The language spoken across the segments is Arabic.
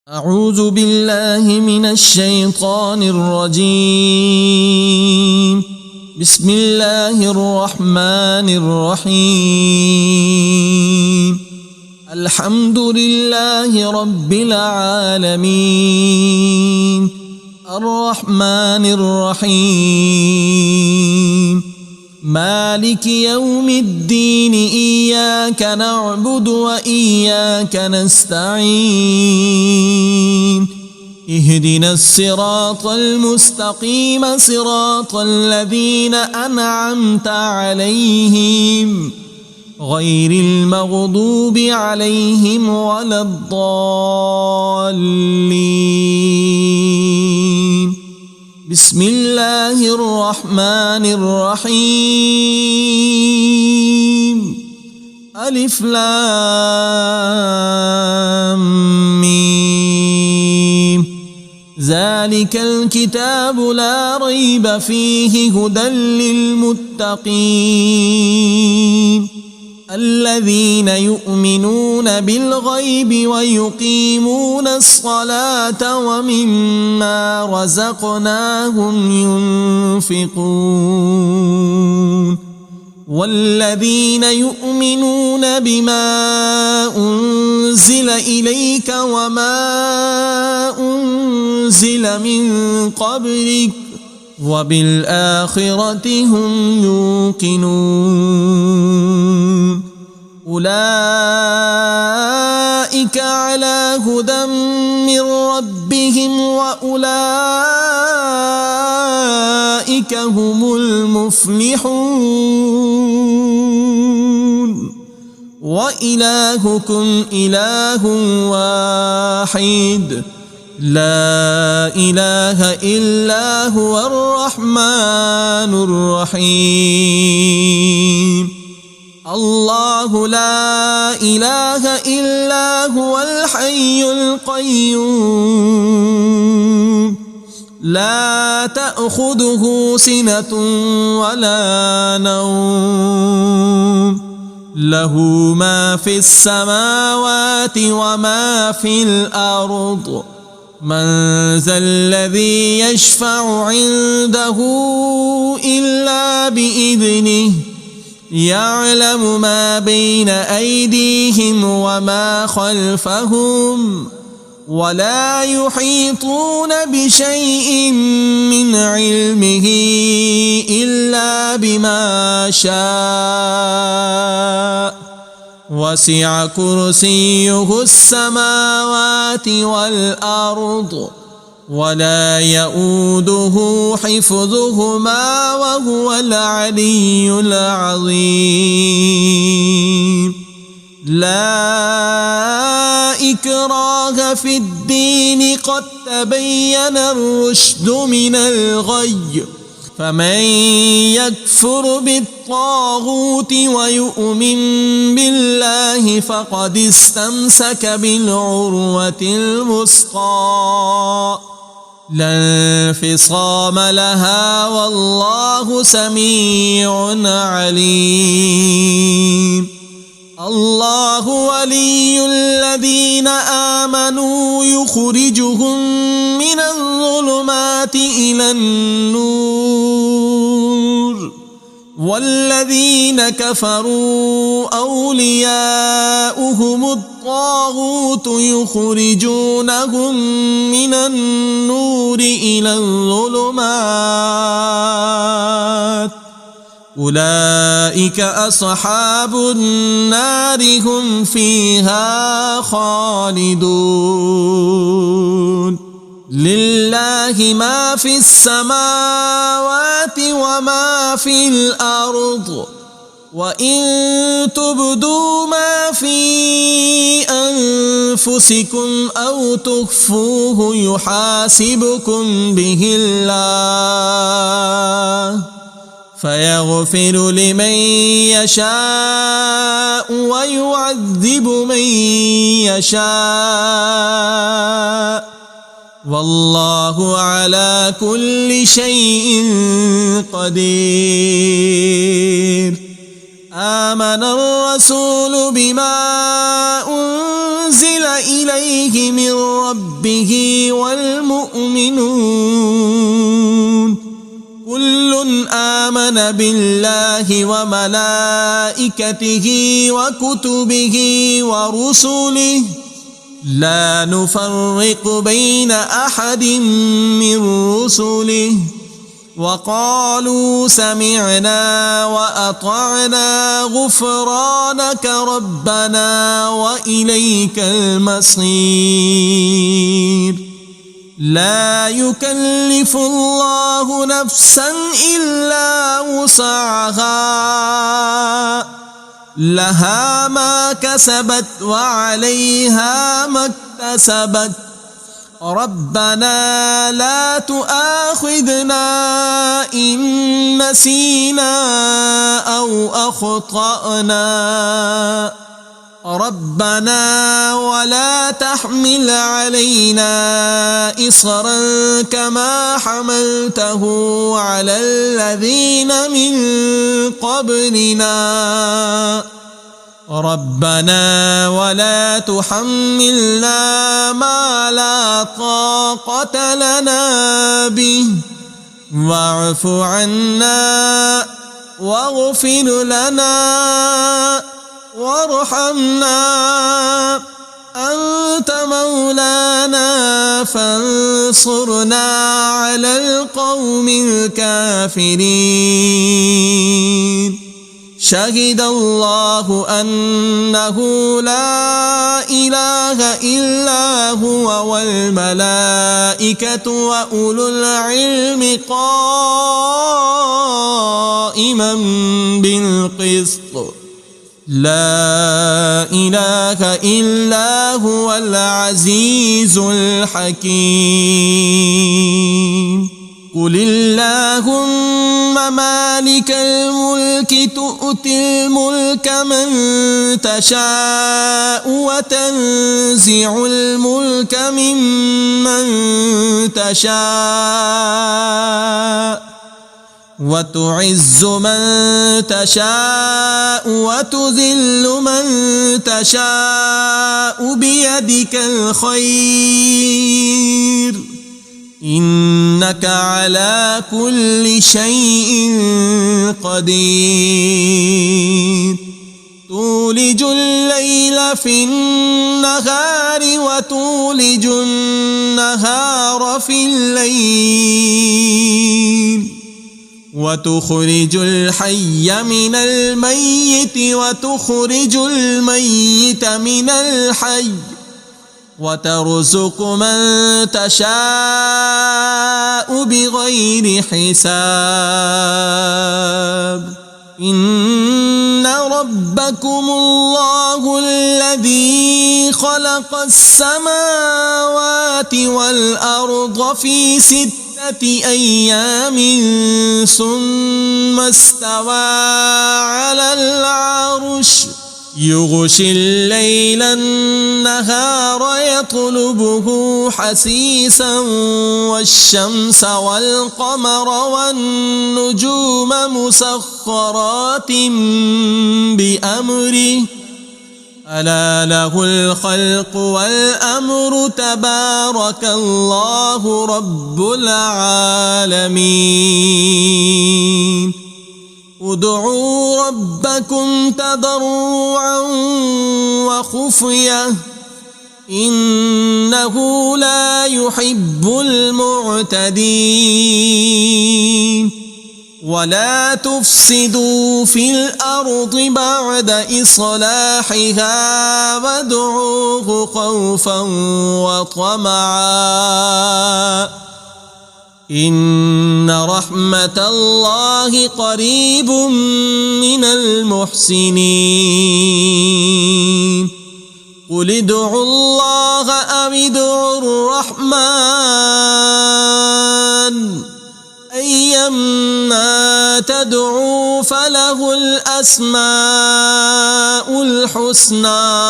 أعوذ بالله من الشيطان الرجيم. بسم الله الرحمن الرحيم. الحمد لله رب العالمين الرحمن الرحيم مالك يوم الدين. إياك نعبد وإياك نستعين. اهدنا الصراط المستقيم صراط الذين أنعمت عليهم غير المغضوب عليهم ولا الضالين. بسم الله الرحمن الرحيم. ألف لام ميم. ذلك الكتاب لا ريب فيه هدى للمتقين الذين يؤمنون بالغيب ويقيمون الصلاة ومما رزقناهم ينفقون والذين يؤمنون بما أنزل إليك وما أنزل من قبلك وبالآخرة هم يوقنون. أولئك على هدى من ربهم وأولئك هم المفلحون. وإلهكم إله واحد لا إله إلا هو الرحمن الرحيم. الله لا إله إلا هو الحي القيوم لا تأخذه سنة ولا نوم له ما في السماوات وما في الأرض. من ذا الذي يشفع عنده إلا بإذنه يعلم ما بين أيديهم وما خلفهم ولا يحيطون بشيء من علمه إلا بما شاء. وسع كرسيه السماوات والأرض ولا يؤوده حفظهما وهو العلي العظيم. لا إكراه في الدين قد تبين الرشد من الغي. فمن يكفر بالطاغوت ويؤمن بالله فقد استمسك بالعروة الوثقى لا انفصام لها والله سميع عليم. الله ولي الذين آمنوا يخرجهم من الظلمات إلى النور والذين كفروا أولياؤهم الطاغوت يخرجونهم من النور إلى الظلمات. أولئك أصحاب النار هم فيها خالدون. لله ما في السماوات وما في الأرض. وإن تبدوا ما في أنفسكم أو تخفوه يحاسبكم به الله فيغفر لمن يشاء ويعذب من يشاء والله على كل شيء قدير. آمن الرسول بما أنزل إليه من ربه والمؤمنون كل آمن بالله وملائكته وكتبه ورسله لا نفرق بين أحد من رسله وقالوا سمعنا وأطعنا غفرانك ربنا وإليك المصير لا يكلف الله نفسا إلا وسعها لها ما كسبت وعليها ما اكتسبت ربنا لا تؤاخذنا إن نسينا أو أخطأنا ربنا ولا تحمل علينا إصرا كما حملته على الذين من قبلنا ربنا ولا تحملنا ما لا طاقة لنا به واعف عنا واغفر لنا وارحمنا أنت مولانا فانصرنا على القوم الكافرين شهد الله أنه لا إله إلا هو والملائكة وأولو العلم قائما بالقسط لا إله إلا هو العزيز الحكيم قل اللهم مالك الملك تؤتي الملك من تشاء وتنزع الملك ممن تشاء وتعز من تشاء وتذل من تشاء بيدك الخير إنك على كل شيء قدير تولج الليل في النهار وتولج النهار في الليل وتخرج الحي من الميت وتخرج الميت من الحي وترزق من تشاء بغير حساب إن ربكم الله الذي خلق السماوات والأرض في 6 أيام ثم استوى على العرش يغشي الليل النهار يطلبه حثيثا والشمس والقمر والنجوم مسخرات بأمره ألا له الخلق والأمر تبارك الله رب العالمين ادعوا ربكم تضرعا وخفية إنه لا يحب المعتدين ولا تفسدوا في الأرض بعد إصلاحها وادعوه خوفا وطمعا إن رحمة الله قريب من المحسنين قل ادعوا الله أو ادعوا الرحمن أيما تدعوا فله الأسماء الحسنى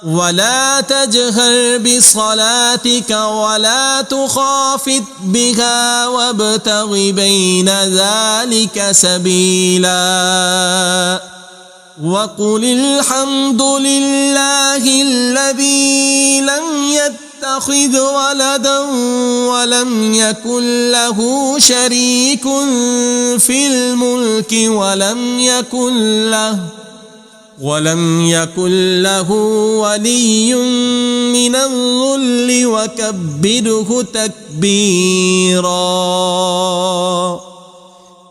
ولا تجهر بصلاتك ولا تخافت بها وابتغ بين ذلك سبيلا وقل الحمد لله الذي لم يتخذ ولدا ولم يكن له شريك في الملك ولم يكن له ولي من الذل وكبره تكبيرا.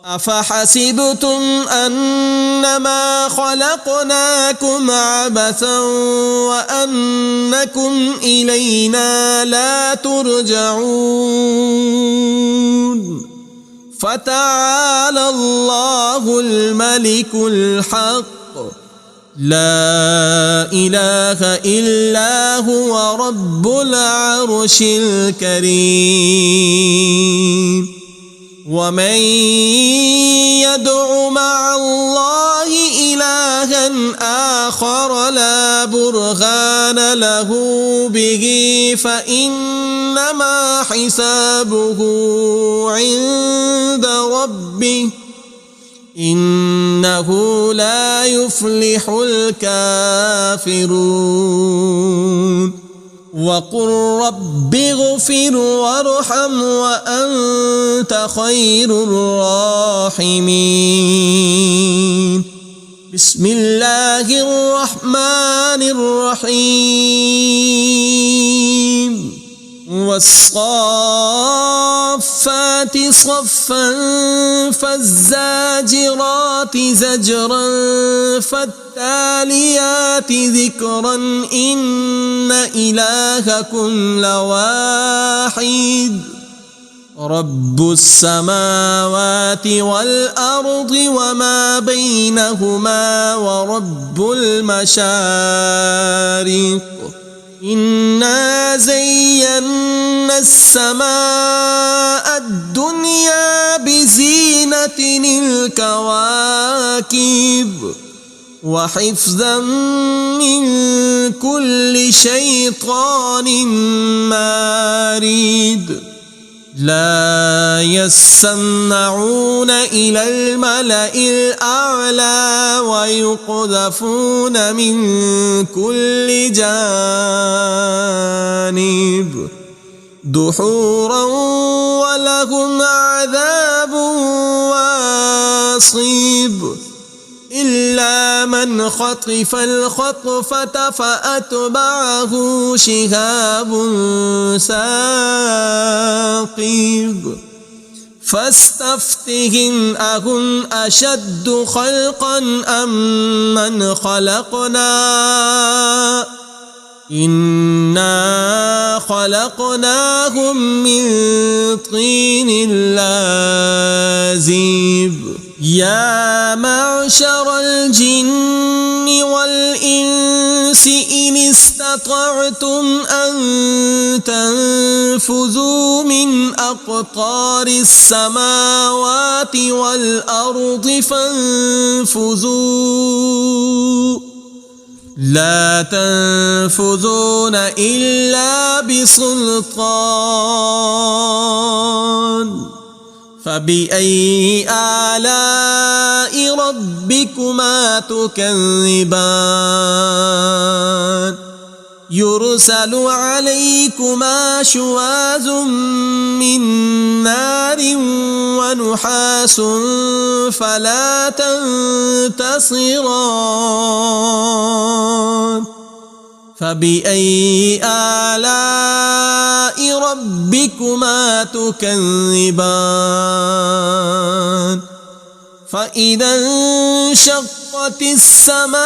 أفحسبتم أنما خلقناكم عبثا وأنكم إلينا لا ترجعون فتعالى الله الملك الحق لا إله إلا هو رب العرش الكريم. ومن يدع مع الله إلها آخر لا برهان له به فإنما حسابه عند ربه إنه لا يفلح الكافرون. وقل رب اغفر وارحم وأنت خير الراحمين. بسم الله الرحمن الرحيم. والصافات صفا فالزاجرات زجرا فالتاليات ذكرا إن إلهكم لواحد رب السماوات والأرض وما بينهما ورب المشارق. إنا زينا السماء الدنيا بزينة الكواكب وحفظا من كل شيطان مارد. لا يسمعون إلى الملأ الأعلى ويقذفون من كل جانب دحورا ولهم عذاب واصب. إلا من خطف الخطفة فأتبعه شهاب ثاقب. فاستفتهم أهم أشد خلقا أم من خلقنا إنا خلقناهم من طين لازب. يا معشر الجن والإنس إن استطعتم أن تنفذوا من أقطار السماوات والأرض فانفذوا لا تنفذون إلا بسلطان. فبأي آلاء ربكما تكذبان. يرسل عليكما شواظ من نار ونحاس فلا تنتصران. فبأي آلاء ربكما تكذبان. فإذا انشقت السماء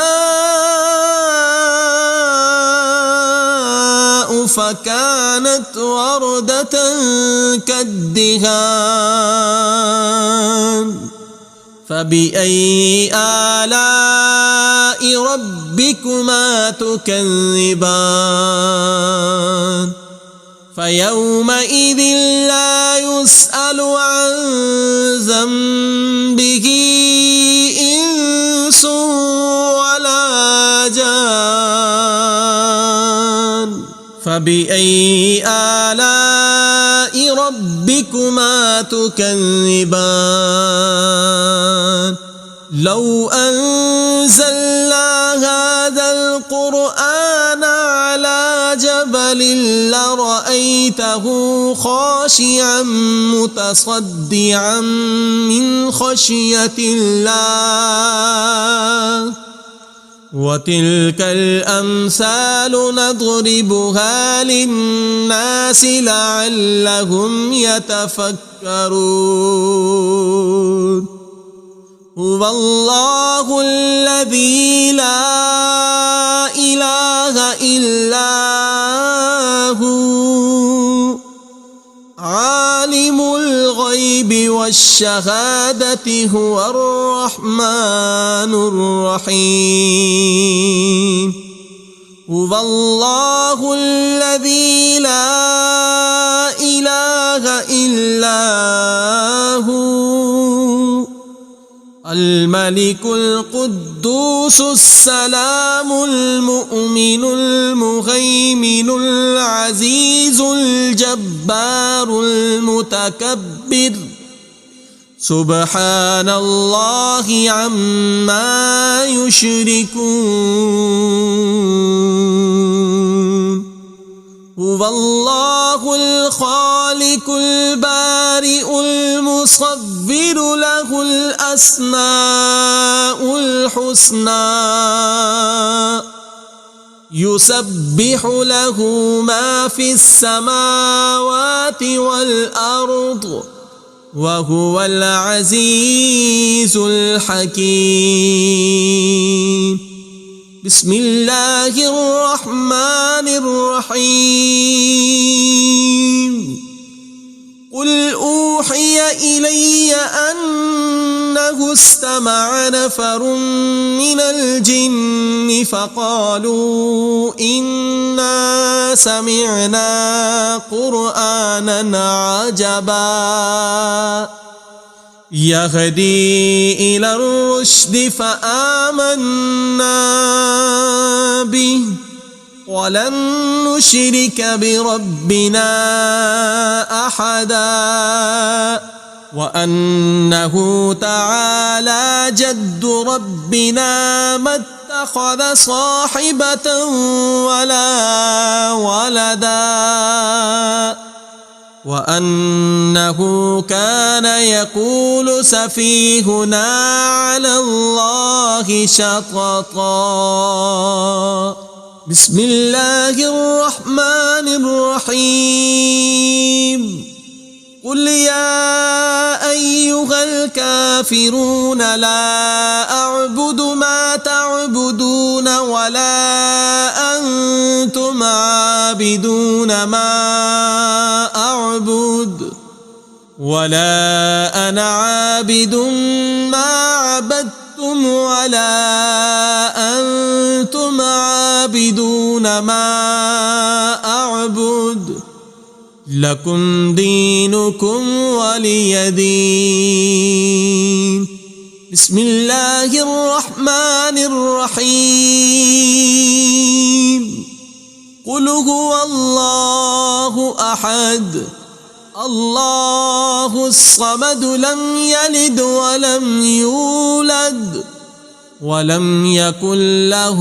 فكانت وردة كالدهان. فبأي آلاء ربكما تكذبان. فيومئذ لا يسأل عن ذنبه إنس ولا جان. فبأي آلاء ربكما تكذبان. لو أنزلنا هذا القرآن على جبل لرأيته خاشعا متصدعا من خشية الله وتلك الأمثال نضربها للناس لعلهم يتفكرون هو الله الذي لا إله إلا هو عالم الغيب والشهادة هو الرحمن الرحيم هو الله الذي لا إله إلا هو الملك القدوس السلام المؤمن المهيمن العزيز الجبار المتكبر سبحان الله عما يشركون هو الله الخالق البارئ المصور له الأسماء الحسنى يسبح له ما في السماوات والأرض وهو العزيز الحكيم بسم الله الرحمن الرحيم قل أوحي إلي أنه استمع نفر من الجن فقالوا إنا سمعنا قرآنا عجبا يهدي إلى الرشد فآمنا به ولن نشرك بربنا أحدا وأنه تعالى جد ربنا ما اتخذ صاحبة ولا ولدا وأنه كان يقول سفيهنا على الله شططا بسم الله الرحمن الرحيم قل يا أيها الكافرون لا أعبد ما تعبدون ولا أنتم عابدون ما أعبد ولا أنا عابد ما عبدتم ولا أنتم عابدون ما أعبد لكم دينكم ولي دين بسم الله الرحمن الرحيم قل هو الله أحد الله الصمد لم يلد ولم يولد ولم يكن له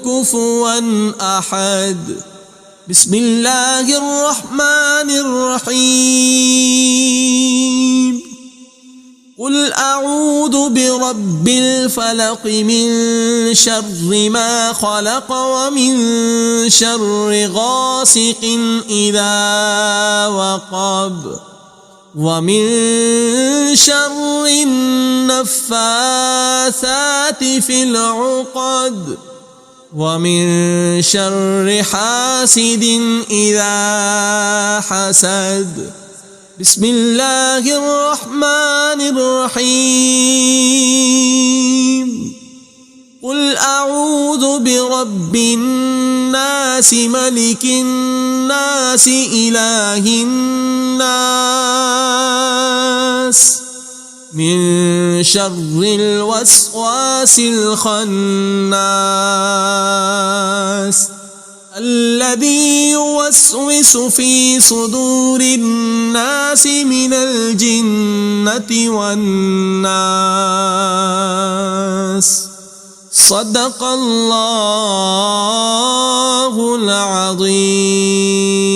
كفوا أحد بسم الله الرحمن الرحيم قل أعوذ برب الفلق من شر ما خلق ومن شر غاسق إذا وقب ومن شر النفاثات في العقد ومن شر حاسد إذا حسد بسم الله الرحمن الرحيم قل أعوذ برب الناس ملك الناس إله الناس من شر الوسواس الخناس الذي يوسوس في صدور الناس من الجنة والناس صدق الله العظيم.